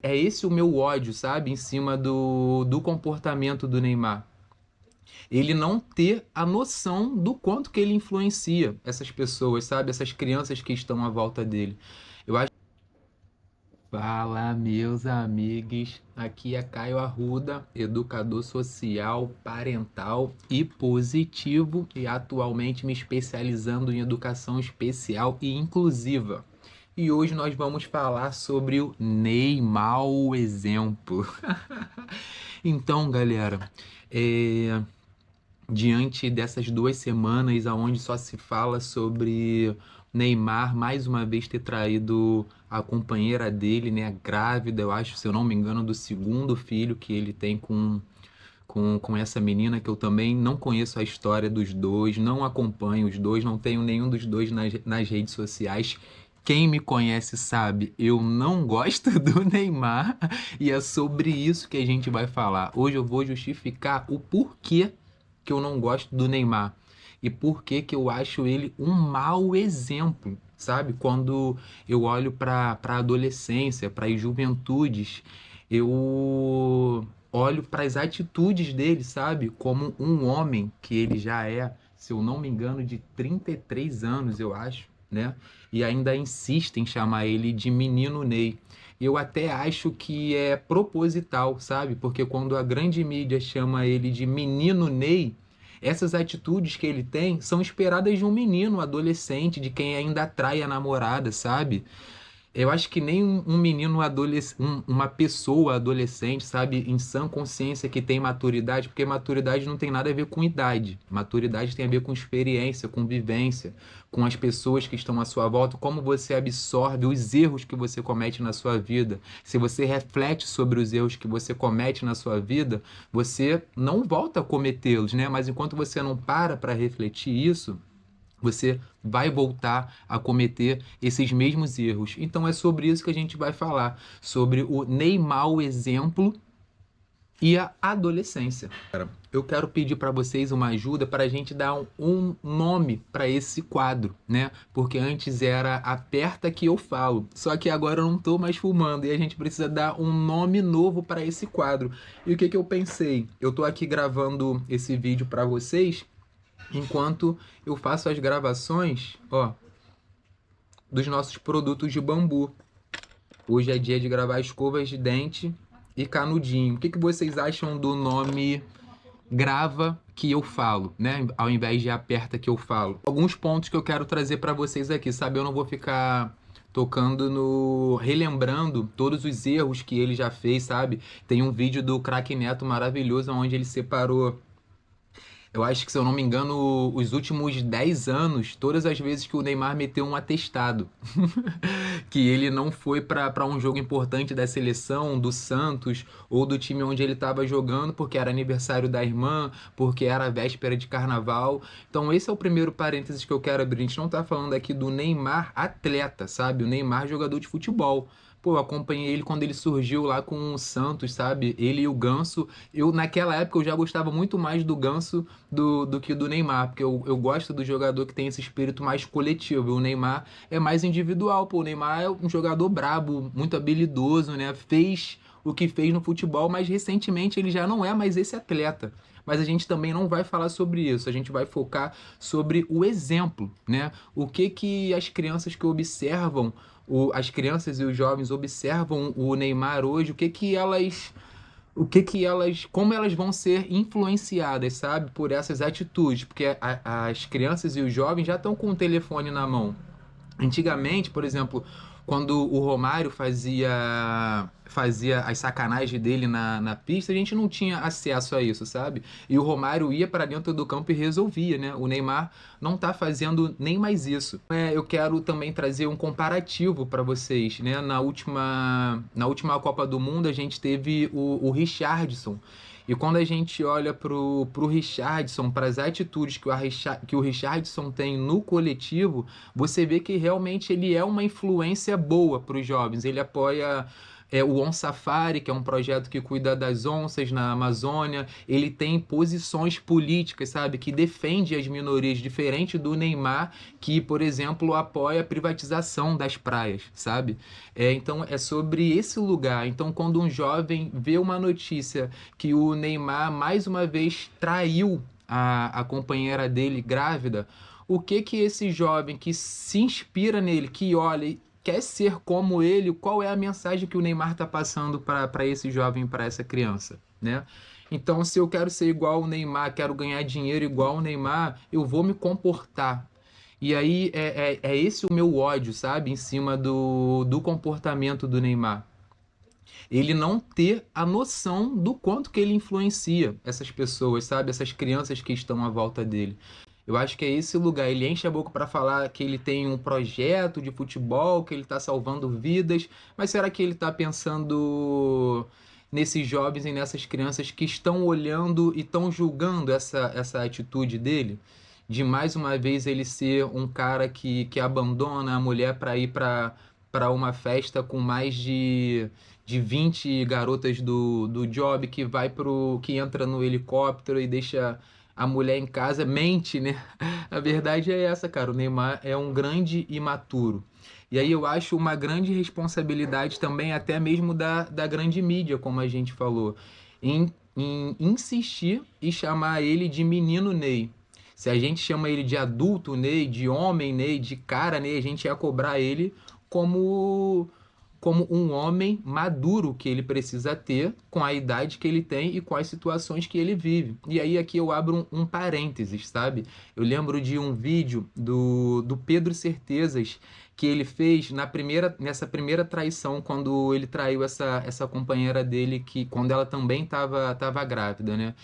É esse o meu ódio, sabe? Em cima do comportamento do Neymar. Ele não ter a noção do quanto que ele influencia essas pessoas, sabe? Essas crianças que estão à volta dele. Eu acho. Fala, meus amigos. Aqui é Caio Arruda, educador social, parental e positivo, e atualmente me especializando em educação especial e inclusiva. E hoje nós vamos falar sobre o Neymar, o exemplo. Então, galera, é, diante dessas 2 semanas aonde só se fala sobre Neymar mais uma vez ter traído a companheira dele, né, grávida, eu acho, se eu não me engano, do segundo filho que ele tem com essa menina, que eu também não conheço a história dos dois, não acompanho os dois, não tenho nenhum dos dois nas redes sociais. Quem me conhece sabe, eu não gosto do Neymar e é sobre isso que a gente vai falar. Hoje eu vou justificar o porquê que eu não gosto do Neymar e porquê que eu acho ele um mau exemplo, sabe? Quando eu olho para a adolescência, para as juventudes, eu olho para as atitudes dele, sabe? Como um homem que ele já é, se eu não me engano, de 33 anos, eu acho, né? E ainda insiste em chamar ele de Menino Ney. Eu até acho que é proposital, sabe? Porque quando a grande mídia chama ele de Menino Ney, essas atitudes que ele tem são esperadas de um menino, adolescente, de quem ainda atrai a namorada, sabe? Eu acho que nem um menino adolescente, uma pessoa adolescente, sabe, em sã consciência que tem maturidade, porque maturidade não tem nada a ver com idade. Maturidade tem a ver com experiência, com vivência, com as pessoas que estão à sua volta, como você absorve os erros que você comete na sua vida. Se você reflete sobre os erros que você comete na sua vida, você não volta a cometê-los, né? Mas enquanto você não para refletir isso, você vai voltar a cometer esses mesmos erros. Então é sobre isso que a gente vai falar, sobre o Neymar o exemplo e a adolescência. Eu quero pedir para vocês uma ajuda para a gente dar um nome para esse quadro, né? Porque antes era Aperta que eu falo, só que agora eu não estou mais filmando e a gente precisa dar um nome novo para esse quadro. E o que que eu pensei? Eu estou aqui gravando esse vídeo para vocês enquanto eu faço as gravações, ó, dos nossos produtos de bambu. Hoje é dia de gravar escovas de dente e canudinho. O que que vocês acham do nome Grava que eu falo, né? Ao invés de Aperta que eu falo. Alguns pontos que eu quero trazer para vocês aqui, sabe? Eu não vou ficar tocando no relembrando todos os erros que ele já fez, sabe? Tem um vídeo do Craque Neto maravilhoso onde ele separou, eu acho que, se eu não me engano, os últimos 10 anos, todas as vezes que o Neymar meteu um atestado, que ele não foi para um jogo importante da seleção, do Santos, ou do time onde ele estava jogando, porque era aniversário da irmã, porque era véspera de carnaval. Então, esse é o primeiro parênteses que eu quero abrir. A gente não está falando aqui do Neymar atleta, sabe? O Neymar jogador de futebol. Pô, eu acompanhei ele quando ele surgiu lá com o Santos, sabe? Ele e o Ganso. Eu, naquela época, eu já gostava muito mais do Ganso do que do Neymar, porque eu gosto do jogador que tem esse espírito mais coletivo. O Neymar é mais individual, pô. O Neymar é um jogador brabo, muito habilidoso, né? Fez o que fez no futebol, mas recentemente ele já não é mais esse atleta. Mas a gente também não vai falar sobre isso, a gente vai focar sobre o exemplo, né? O que que as crianças que observam, as crianças e os jovens observam o Neymar hoje, como elas vão ser influenciadas, sabe, por essas atitudes, porque as crianças e os jovens já estão com o telefone na mão. Antigamente, por exemplo, quando o Romário fazia as sacanagens dele na pista, a gente não tinha acesso a isso, sabe? E o Romário ia para dentro do campo e resolvia, né? O Neymar não tá fazendo nem mais isso. Eu quero também trazer um comparativo para vocês, né? Na última Copa do Mundo, a gente teve o Richarlison. E quando a gente olha pro Richarlison, para as atitudes que o Richarlison tem no coletivo, você vê que realmente ele é uma influência boa para os jovens. Ele apoia o On Safari, que é um projeto que cuida das onças na Amazônia. Ele tem posições políticas, sabe, que defende as minorias, diferente do Neymar, que, por exemplo, apoia a privatização das praias, sabe? Então é sobre esse lugar. Então, quando um jovem vê uma notícia que o Neymar mais uma vez traiu a companheira dele grávida, o que que esse jovem que se inspira nele, que olha e quer ser como ele, qual é a mensagem que o Neymar está passando para esse jovem, para essa criança, né? Então, se eu quero ser igual o Neymar, quero ganhar dinheiro igual o Neymar, eu vou me comportar. E aí é esse o meu ódio, sabe? Em cima do comportamento do Neymar. Ele não ter a noção do quanto que ele influencia essas pessoas, sabe? Essas crianças que estão à volta dele. Eu acho que é esse lugar. Ele enche a boca para falar que ele tem um projeto de futebol, que ele está salvando vidas, mas será que ele está pensando nesses jovens e nessas crianças que estão olhando e estão julgando essa atitude dele? De mais uma vez ele ser um cara que abandona a mulher para ir para uma festa com mais de 20 garotas do job, que entra no helicóptero e deixa a mulher em casa, mente, né? A verdade é essa, cara. O Neymar é um grande imaturo. E aí eu acho uma grande responsabilidade também, até mesmo da grande mídia, como a gente falou, em insistir e chamar ele de menino Ney. Se a gente chama ele de adulto Ney, de homem Ney, de cara Ney, a gente ia cobrar ele como um homem maduro que ele precisa ter com a idade que ele tem e com as situações que ele vive. E aí aqui eu abro um parênteses, sabe? Eu lembro de um vídeo do Pedro Certezas que ele fez nessa primeira traição, quando ele traiu essa companheira dele, que quando ela também estava grávida, né?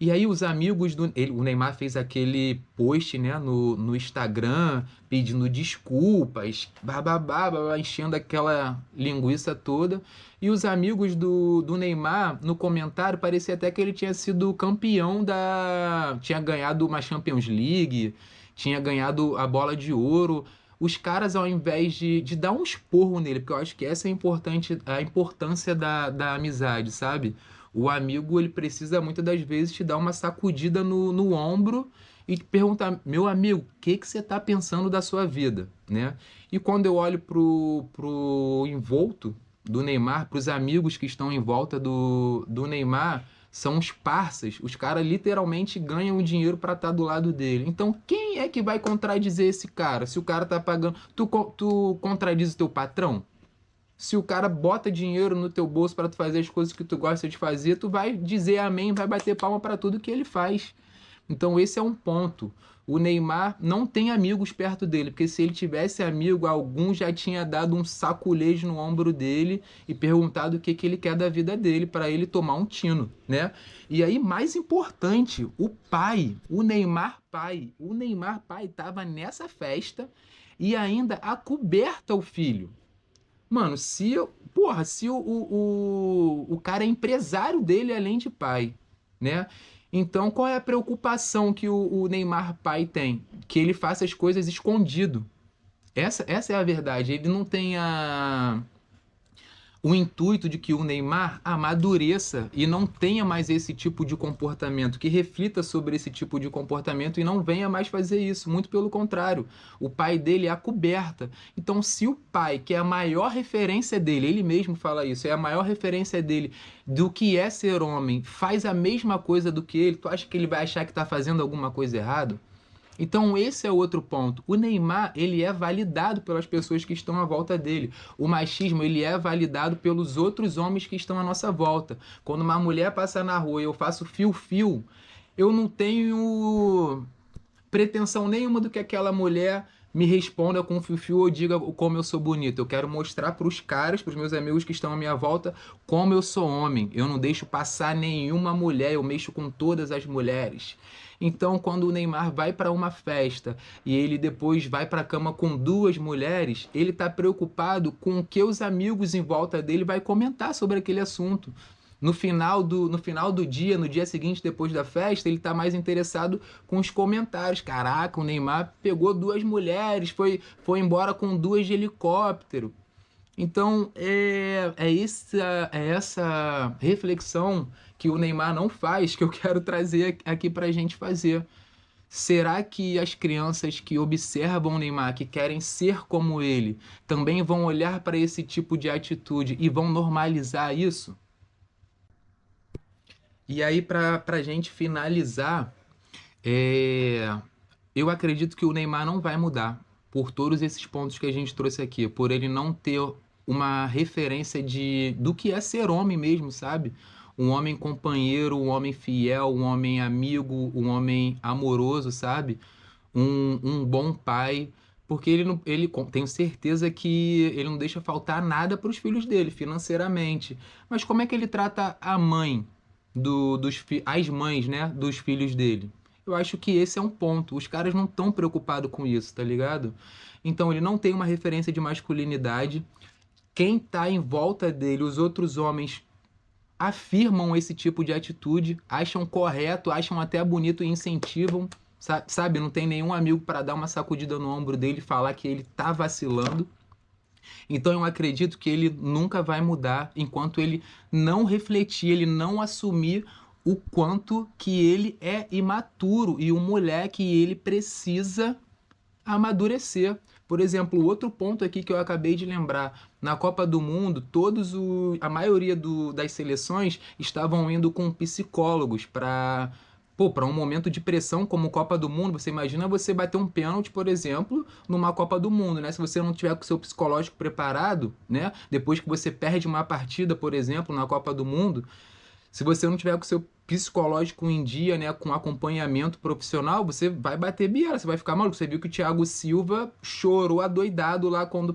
E aí os amigos o Neymar fez aquele post, né, no Instagram, pedindo desculpas, bababá, babá, enchendo aquela linguiça toda. E os amigos do Neymar, no comentário, parecia até que ele tinha sido campeão tinha ganhado uma Champions League, tinha ganhado a bola de ouro. Os caras, ao invés de dar um esporro nele, porque eu acho que essa é a importância da amizade, sabe? O amigo, ele precisa muitas das vezes te dar uma sacudida no ombro e te perguntar, meu amigo, o que que você está pensando da sua vida, né? E quando eu olho pro envolto do Neymar, pros amigos que estão em volta do Neymar, são os parças, os caras literalmente ganham o dinheiro para estar do lado dele. Então, quem é que vai contradizer esse cara? Se o cara tá pagando, tu contradiz o teu patrão? Se o cara bota dinheiro no teu bolso para tu fazer as coisas que tu gosta de fazer, tu vai dizer amém, vai bater palma para tudo que ele faz. Então esse é um ponto. O Neymar não tem amigos perto dele, porque se ele tivesse amigo, algum já tinha dado um saculejo no ombro dele e perguntado o que que ele quer da vida dele para ele tomar um tino, né? E aí, mais importante, o pai, o Neymar pai estava nessa festa e ainda acoberta o filho. Mano, se o cara é empresário dele além de pai, né? Então, qual é a preocupação que o Neymar pai tem? Que ele faça as coisas escondido. Essa é a verdade. Ele não tem o intuito de que o Neymar amadureça e não tenha mais esse tipo de comportamento, que reflita sobre esse tipo de comportamento e não venha mais fazer isso. Muito pelo contrário, o pai dele é a coberta. Então, se o pai, que é a maior referência dele, ele mesmo fala isso, é a maior referência dele do que é ser homem, faz a mesma coisa do que ele, tu acha que ele vai achar que está fazendo alguma coisa errada? Então esse é outro ponto. O Neymar, ele é validado pelas pessoas que estão à volta dele. O machismo, ele é validado pelos outros homens que estão à nossa volta. Quando uma mulher passa na rua e eu faço fio-fio, eu não tenho pretensão nenhuma do que aquela mulher me responda com fio-fio ou diga como eu sou bonito. Eu quero mostrar para os caras, para os meus amigos que estão à minha volta, como eu sou homem. Eu não deixo passar nenhuma mulher, eu mexo com todas as mulheres. Então, quando o Neymar vai para uma festa e ele depois vai para a cama com duas mulheres, ele está preocupado com o que os amigos em volta dele vai comentar sobre aquele assunto. No final do dia, no dia seguinte, depois da festa, ele tá mais interessado com os comentários. Caraca, o Neymar pegou duas mulheres, foi embora com duas de helicóptero. Então, é essa reflexão que o Neymar não faz que eu quero trazer aqui para a gente fazer. Será que as crianças que observam o Neymar, que querem ser como ele, também vão olhar para esse tipo de atitude e vão normalizar isso? E aí, para a gente finalizar, é, eu acredito que o Neymar não vai mudar por todos esses pontos que a gente trouxe aqui, por ele não ter uma referência do que é ser homem mesmo, sabe? Um homem companheiro, um homem fiel, um homem amigo, um homem amoroso, sabe? Um bom pai, porque tenho certeza que ele não deixa faltar nada para os filhos dele financeiramente. Mas como é que ele trata a mãe as mães, né, dos filhos dele? Eu acho que esse é um ponto. Os caras não estão preocupados com isso, tá ligado? Então ele não tem uma referência de masculinidade. Quem tá em volta dele, os outros homens afirmam esse tipo de atitude, acham correto, acham até bonito e incentivam, sabe? Não tem nenhum amigo para dar uma sacudida no ombro dele e falar que ele tá vacilando. Então eu acredito que ele nunca vai mudar enquanto ele não refletir, ele não assumir o quanto que ele é imaturo e um moleque ele precisa amadurecer. Por exemplo, outro ponto aqui que eu acabei de lembrar, na Copa do Mundo, a maioria das seleções estavam indo com psicólogos para um momento de pressão como Copa do Mundo. Você imagina você bater um pênalti, por exemplo, numa Copa do Mundo, né? Se você não tiver com o seu psicológico preparado, né? Depois que você perde uma partida, por exemplo, na Copa do Mundo, se você não tiver com o seu psicológico em dia, né, com acompanhamento profissional, você vai bater biela, você vai ficar maluco. Você viu que o Thiago Silva chorou adoidado lá quando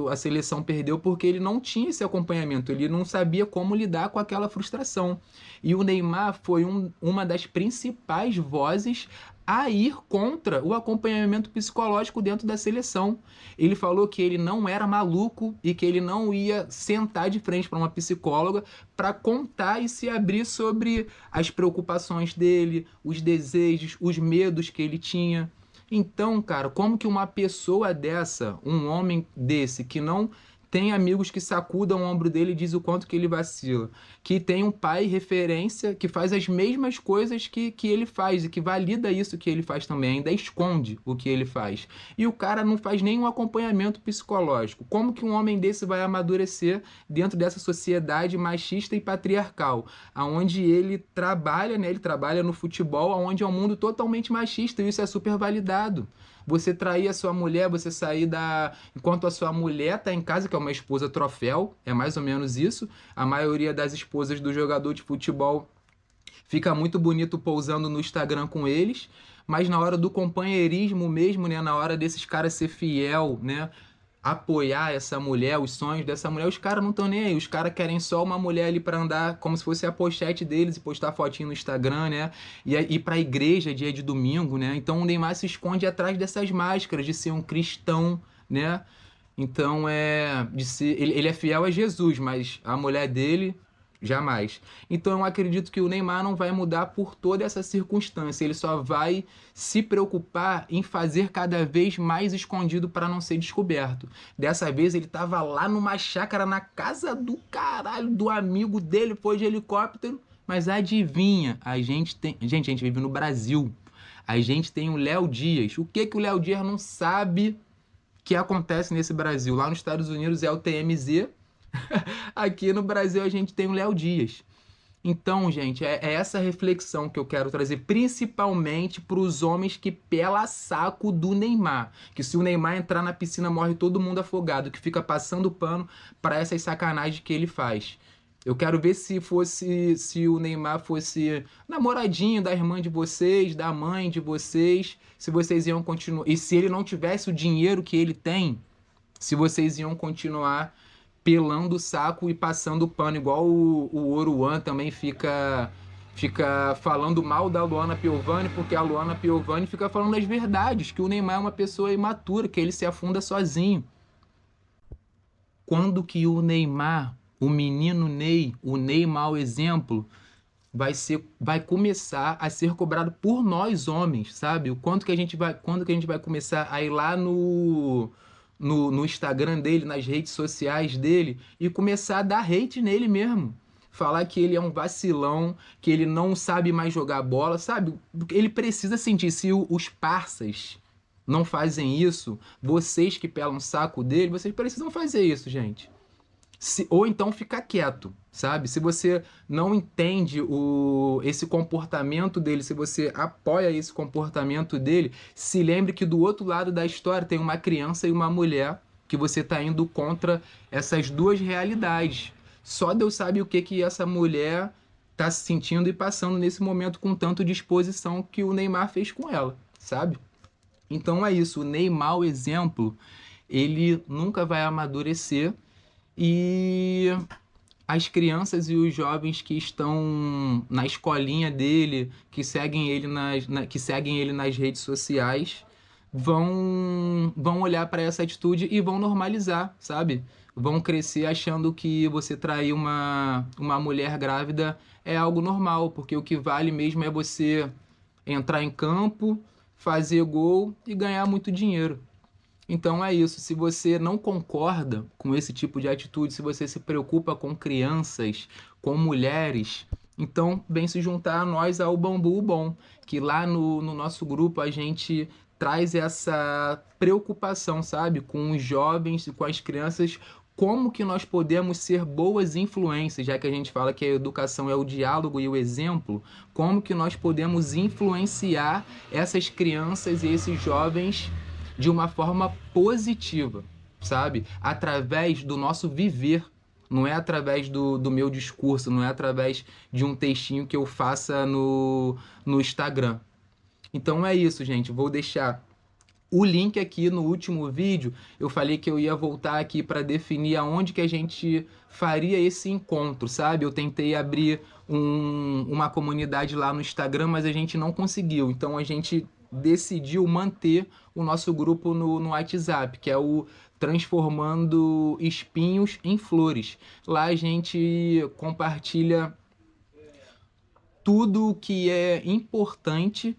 a seleção perdeu, porque ele não tinha esse acompanhamento, ele não sabia como lidar com aquela frustração. E o Neymar foi uma das principais vozes a ir contra o acompanhamento psicológico dentro da seleção. Ele falou que ele não era maluco e que ele não ia sentar de frente para uma psicóloga para contar e se abrir sobre as preocupações dele, os desejos, os medos que ele tinha. Então, cara, como que uma pessoa dessa, um homem desse, que não tem amigos que sacudam o ombro dele e diz o quanto que ele vacila, que tem um pai referência, que faz as mesmas coisas que ele faz e que valida isso que ele faz também, ainda esconde o que ele faz. E o cara não faz nenhum acompanhamento psicológico. Como que um homem desse vai amadurecer dentro dessa sociedade machista e patriarcal, aonde ele trabalha, né? Ele trabalha no futebol, aonde é um mundo totalmente machista e isso é super validado. Você trair a sua mulher, você sair da. Enquanto a sua mulher tá em casa, que é uma esposa troféu, é mais ou menos isso. A maioria das esposas do jogador de futebol fica muito bonito pousando no Instagram com eles, mas na hora do companheirismo mesmo, né? Na hora desses caras ser fiel, né? Apoiar essa mulher, os sonhos dessa mulher, os caras não estão nem aí. Os caras querem só uma mulher ali para andar como se fosse a pochete deles e postar fotinho no Instagram, né? E ir pra igreja dia de domingo, né? Então o Neymar se esconde atrás dessas máscaras de ser um cristão, né? Então ele é fiel a Jesus, mas a mulher dele jamais. Então eu acredito que o Neymar não vai mudar por toda essa circunstância. Ele só vai se preocupar em fazer cada vez mais escondido para não ser descoberto. Dessa vez ele estava lá numa chácara na casa do caralho do amigo dele, foi de helicóptero. Mas adivinha, a gente vive no Brasil. A gente tem o Léo Dias. O que que o Léo Dias não sabe que acontece nesse Brasil? Lá nos Estados Unidos é o TMZ. Aqui no Brasil a gente tem o Léo Dias. Então, gente, é essa reflexão que eu quero trazer, principalmente para os homens que pela saco do Neymar. Que se o Neymar entrar na piscina, morre todo mundo afogado, que fica passando pano para essas sacanagens que ele faz. Eu quero ver se o Neymar fosse namoradinho da irmã de vocês, da mãe de vocês, se vocês iam continuar. E se ele não tivesse o dinheiro que ele tem, se vocês iam continuar pelando o saco e passando pano, igual o Oruan também fica falando mal da Luana Piovani, porque a Luana Piovani fica falando as verdades, que o Neymar é uma pessoa imatura, que ele se afunda sozinho. Quando que o Neymar, o menino Ney, o Ney mau exemplo, vai começar a ser cobrado por nós homens, sabe? O quanto que a gente vai, quando que a gente vai começar a ir lá no Instagram dele, nas redes sociais dele, e começar a dar hate nele mesmo. Falar que ele é um vacilão, que ele não sabe mais jogar bola, sabe? Ele precisa sentir. Se os parças não fazem isso, vocês que pelam o saco dele, vocês precisam fazer isso, gente. Ou então ficar quieto, sabe? Se você não entende esse comportamento dele, se você apoia esse comportamento dele, se lembre que do outro lado da história tem uma criança e uma mulher, que você está indo contra essas duas realidades. Só Deus sabe o que essa mulher está se sentindo e passando nesse momento com tanto disposição que o Neymar fez com ela, sabe? Então é isso, o Neymar, o exemplo, ele nunca vai amadurecer e as crianças e os jovens que estão na escolinha dele, que seguem ele que seguem ele nas redes sociais, vão olhar para essa atitude e vão normalizar, sabe? Vão crescer achando que você trair uma mulher grávida é algo normal, porque o que vale mesmo é você entrar em campo, fazer gol e ganhar muito dinheiro. Então é isso, se você não concorda com esse tipo de atitude, se você se preocupa com crianças, com mulheres, então vem se juntar a nós ao Bambu Bom, que lá no nosso grupo a gente traz essa preocupação, sabe, com os jovens e com as crianças, como que nós podemos ser boas influências, já que a gente fala que a educação é o diálogo e o exemplo, como que nós podemos influenciar essas crianças e esses jovens de uma forma positiva, sabe? Através do nosso viver. Não é através do meu discurso, não é através de um textinho que eu faça no Instagram. Então é isso, gente. Vou deixar o link aqui no último vídeo. Eu falei que eu ia voltar aqui para definir aonde que a gente faria esse encontro, sabe? Eu tentei abrir uma comunidade lá no Instagram, mas a gente não conseguiu. Então a gente decidiu manter o nosso grupo no WhatsApp, que é o Transformando Espinhos em Flores. Lá a gente compartilha tudo que é importante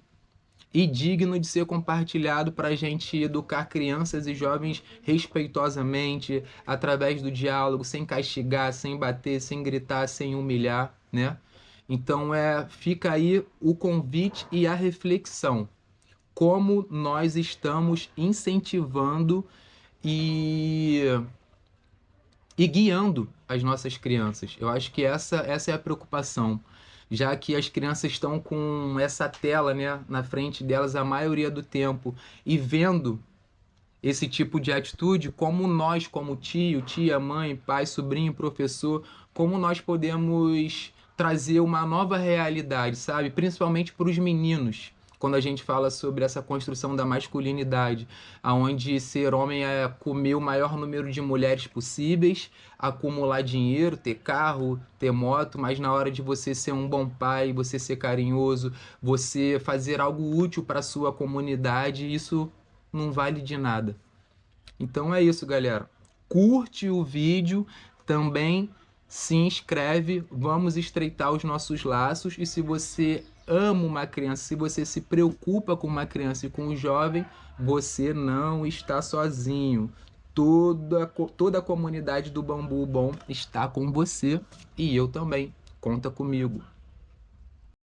e digno de ser compartilhado para a gente educar crianças e jovens respeitosamente, através do diálogo, sem castigar, sem bater, sem gritar, sem humilhar, né? Então fica aí o convite e a reflexão. Como nós estamos incentivando e guiando as nossas crianças. Eu acho que essa é a preocupação, já que as crianças estão com essa tela, né, na frente delas a maioria do tempo e vendo esse tipo de atitude, como nós, como tio, tia, mãe, pai, sobrinho, professor, como nós podemos trazer uma nova realidade, sabe? Principalmente para os meninos, quando a gente fala sobre essa construção da masculinidade, aonde ser homem é comer o maior número de mulheres possíveis, acumular dinheiro, ter carro, ter moto, mas na hora de você ser um bom pai, você ser carinhoso, você fazer algo útil para a sua comunidade, isso não vale de nada. Então é isso, galera. Curte o vídeo, também se inscreve, vamos estreitar os nossos laços. E se você ama uma criança, se você se preocupa com uma criança e com um jovem, você não está sozinho. Toda a comunidade do Bambu Bom está com você e eu também. Conta comigo.